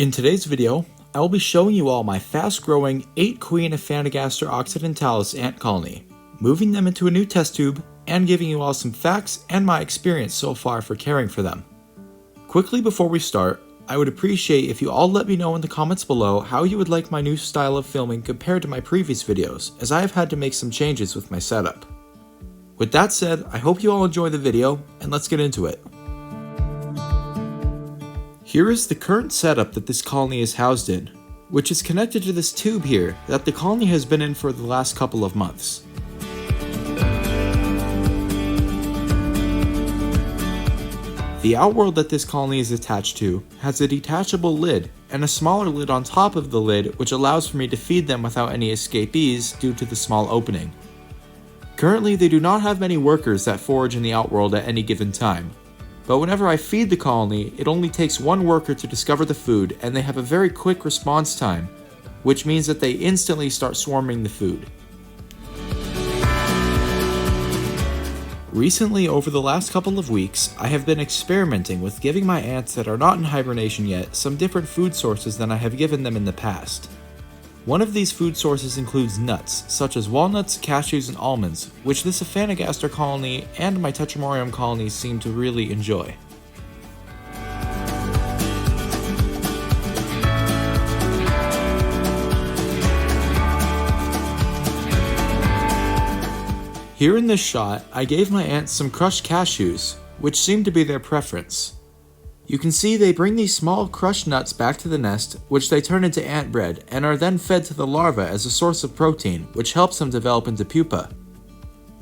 In today's video, I will be showing you all my fast-growing 8-queen Aphaenogaster occidentalis ant colony, moving them into a new test tube, and giving you all some facts and my experience so far for caring for them. Quickly before we start, I would appreciate if you all let me know in the comments below how you would like my new style of filming compared to my previous videos, as I have had to make some changes with my setup. With that said, I hope you all enjoy the video, and let's get into it. Here is the current setup that this colony is housed in, which is connected to this tube here that the colony has been in for the last couple of months. The outworld that this colony is attached to has a detachable lid and a smaller lid on top of the lid, which allows for me to feed them without any escapees due to the small opening. Currently, they do not have many workers that forage in the outworld at any given time. But whenever I feed the colony, it only takes one worker to discover the food, and they have a very quick response time, which means that they instantly start swarming the food. Recently, over the last couple of weeks, I have been experimenting with giving my ants that are not in hibernation yet some different food sources than I have given them in the past. One of these food sources includes nuts, such as walnuts, cashews, and almonds, which this Aphaenogaster colony and my Tetramorium colonies seem to really enjoy. Here in this shot, I gave my ants some crushed cashews, which seemed to be their preference. You can see they bring these small crushed nuts back to the nest, which they turn into ant bread, and are then fed to the larvae as a source of protein, which helps them develop into pupa.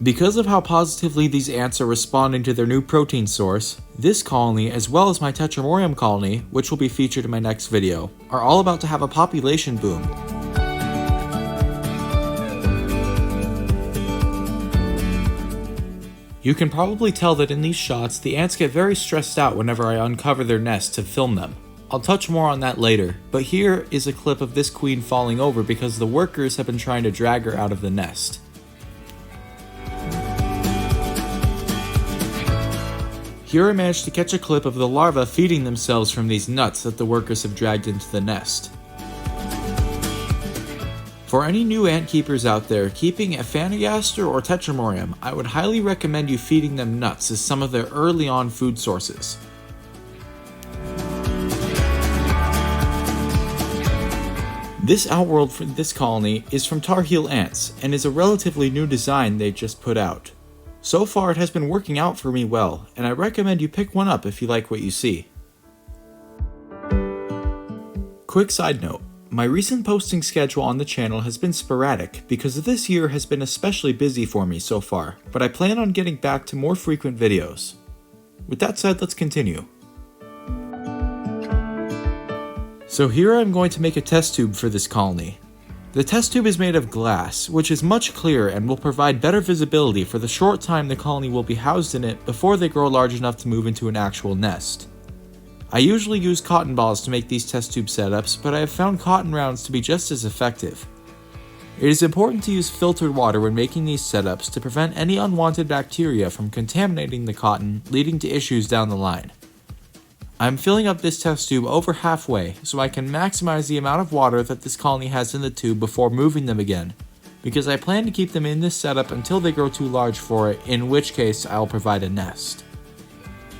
Because of how positively these ants are responding to their new protein source, this colony, as well as my Tetramorium colony, which will be featured in my next video, are all about to have a population boom. You can probably tell that in these shots, the ants get very stressed out whenever I uncover their nest to film them. I'll touch more on that later, but here is a clip of this queen falling over because the workers have been trying to drag her out of the nest. Here I managed to catch a clip of the larvae feeding themselves from these nuts that the workers have dragged into the nest. For any new ant keepers out there keeping Aphaenogaster or Tetramorium, I would highly recommend you feeding them nuts as some of their early on food sources. This outworld for this colony is from Tar Heel Ants and is a relatively new design they just put out. So far it has been working out for me well, and I recommend you pick one up if you like what you see. Quick side note. My recent posting schedule on the channel has been sporadic because this year has been especially busy for me so far, but I plan on getting back to more frequent videos. With that said, let's continue. So here I'm going to make a test tube for this colony. The test tube is made of glass, which is much clearer and will provide better visibility for the short time the colony will be housed in it before they grow large enough to move into an actual nest. I usually use cotton balls to make these test tube setups, but I have found cotton rounds to be just as effective. It is important to use filtered water when making these setups to prevent any unwanted bacteria from contaminating the cotton, leading to issues down the line. I'm filling up this test tube over halfway so I can maximize the amount of water that this colony has in the tube before moving them again, because I plan to keep them in this setup until they grow too large for it, in which case I'll provide a nest.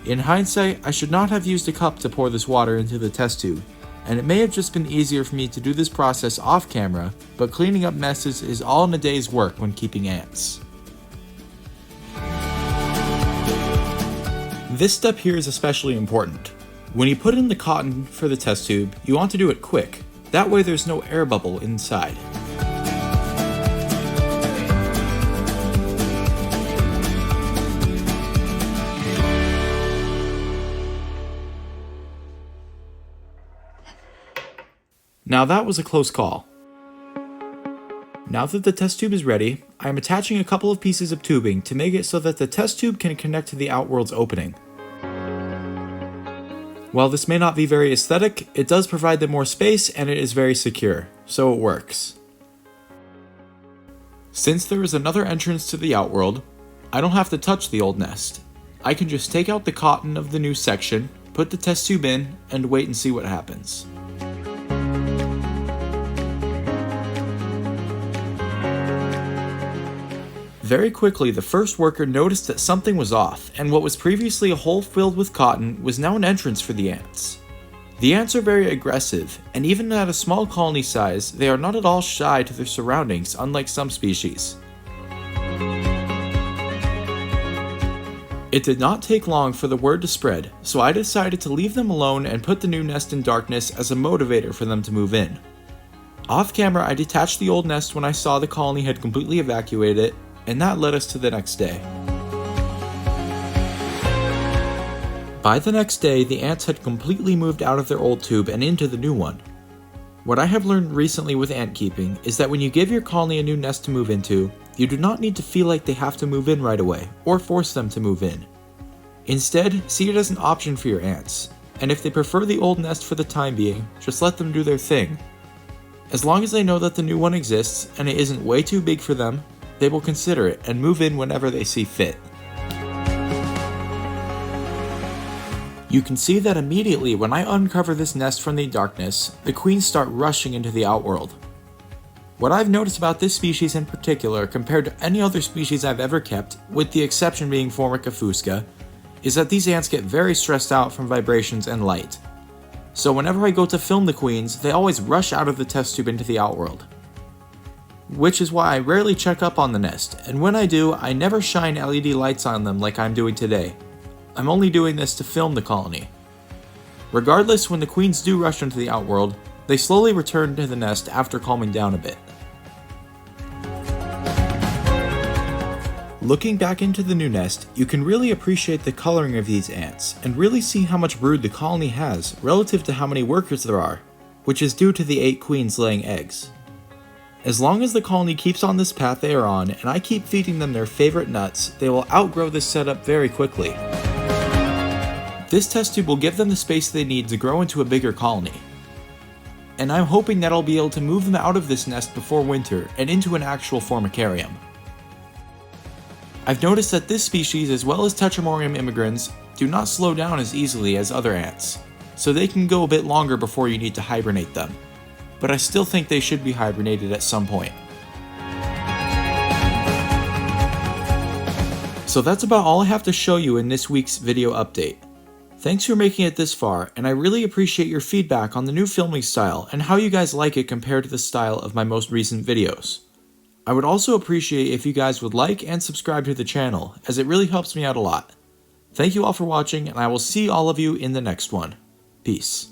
In hindsight, I should not have used a cup to pour this water into the test tube, and it may have just been easier for me to do this process off camera, but cleaning up messes is all in a day's work when keeping ants. This step here is especially important. When you put in the cotton for the test tube, you want to do it quick, that way there's no air bubble inside. Now that was a close call. Now that the test tube is ready, I am attaching a couple of pieces of tubing to make it so that the test tube can connect to the outworld's opening. While this may not be very aesthetic, it does provide them more space and it is very secure, so it works. Since there is another entrance to the outworld, I don't have to touch the old nest. I can just take out the cotton of the new section, put the test tube in, and wait and see what happens. Very quickly, the first worker noticed that something was off, and what was previously a hole filled with cotton was now an entrance for the ants. The ants are very aggressive, and even at a small colony size, they are not at all shy to their surroundings, unlike some species. It did not take long for the word to spread, so I decided to leave them alone and put the new nest in darkness as a motivator for them to move in. Off camera, I detached the old nest when I saw the colony had completely evacuated it, and that led us to the next day. By the next day, the ants had completely moved out of their old tube and into the new one. What I have learned recently with ant keeping is that when you give your colony a new nest to move into, you do not need to feel like they have to move in right away, or force them to move in. Instead, see it as an option for your ants, and if they prefer the old nest for the time being, just let them do their thing. As long as they know that the new one exists, and it isn't way too big for them, they will consider it and move in whenever they see fit. You can see that immediately when I uncover this nest from the darkness, the queens start rushing into the outworld. What I've noticed about this species in particular compared to any other species I've ever kept, with the exception being Formica fusca, is that these ants get very stressed out from vibrations and light. So whenever I go to film the queens, they always rush out of the test tube into the outworld. Which is why I rarely check up on the nest, and when I do, I never shine LED lights on them like I'm doing today. I'm only doing this to film the colony. Regardless, when the queens do rush into the outworld, they slowly return to the nest after calming down a bit. Looking back into the new nest, you can really appreciate the coloring of these ants, and really see how much brood the colony has relative to how many workers there are, which is due to the 8 queens laying eggs. As long as the colony keeps on this path they are on, and I keep feeding them their favorite nuts, they will outgrow this setup very quickly. This test tube will give them the space they need to grow into a bigger colony. And I'm hoping that I'll be able to move them out of this nest before winter and into an actual formicarium. I've noticed that this species, as well as Tetramorium immigrans, do not slow down as easily as other ants, so they can go a bit longer before you need to hibernate them. But I still think they should be hibernated at some point. So that's about all I have to show you in this week's video update. Thanks for making it this far, and I really appreciate your feedback on the new filming style and how you guys like it compared to the style of my most recent videos. I would also appreciate if you guys would like and subscribe to the channel, as it really helps me out a lot. Thank you all for watching, and I will see all of you in the next one. Peace.